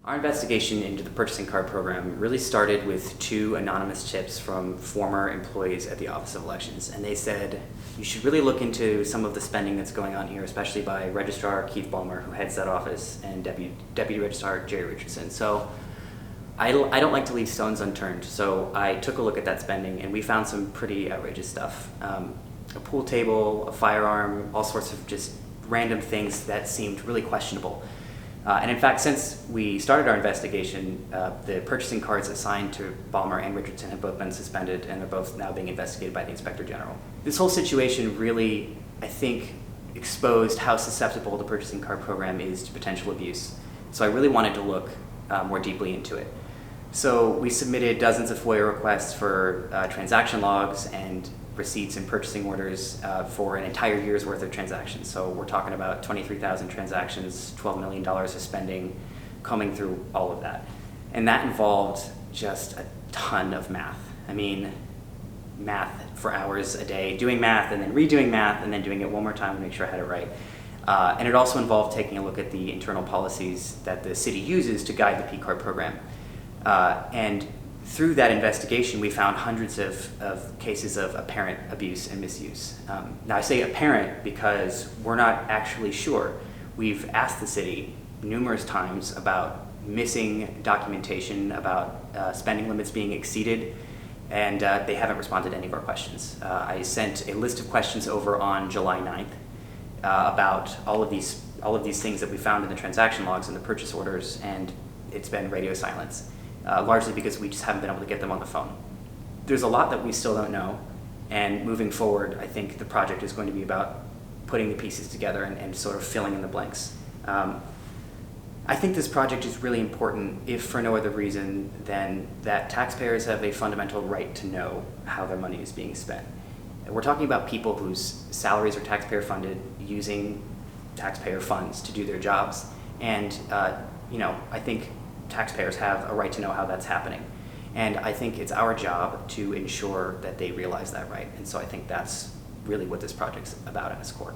Our investigation into the purchasing card program really started with two anonymous tips from former employees at the Office of Elections. And they said, you should really look into some of the spending that's going on here, especially by Registrar Keith Ballmer, who heads that office, and Deputy Registrar Jerry Richardson. So I don't like to leave stones unturned. So I took a look at that spending, and we found some pretty outrageous stuff. A pool table, a firearm, all sorts of just random things that seemed really questionable. And in fact, since we started our investigation, the purchasing cards assigned to Ballmer and Richardson have both been suspended and are both now being investigated by the Inspector General. This whole situation really, I think, exposed how susceptible the purchasing card program is to potential abuse. So I really wanted to look more deeply into it. So we submitted dozens of FOIA requests for transaction logs and receipts and purchasing orders for an entire year's worth of transactions. So we're talking about 23,000 transactions, $12 million of spending, combing through all of that. And that involved just a ton of math. I mean, math for hours a day, doing math and then redoing math and then doing it one more time to make sure I had it right. And it also involved taking a look at the internal policies that the city uses to guide the P-card program. And through that investigation, we found hundreds of cases of apparent abuse and misuse. Now I say apparent because we're not actually sure. We've asked the city numerous times about missing documentation, about spending limits being exceeded, and they haven't responded to any of our questions. I sent a list of questions over on July 9th about all of these things that we found in the transaction logs and the purchase orders, and it's been radio silence. Largely because we just haven't been able to get them on the phone. There's a lot that we still don't know, and moving forward, I think the project is going to be about putting the pieces together and sort of filling in the blanks. I think this project is really important, if for no other reason than that taxpayers have a fundamental right to know how their money is being spent. We're talking about people whose salaries are taxpayer funded, using taxpayer funds to do their jobs, and I think taxpayers have a right to know how that's happening. And I think it's our job to ensure that they realize that right. And so I think that's really what this project's about at its core.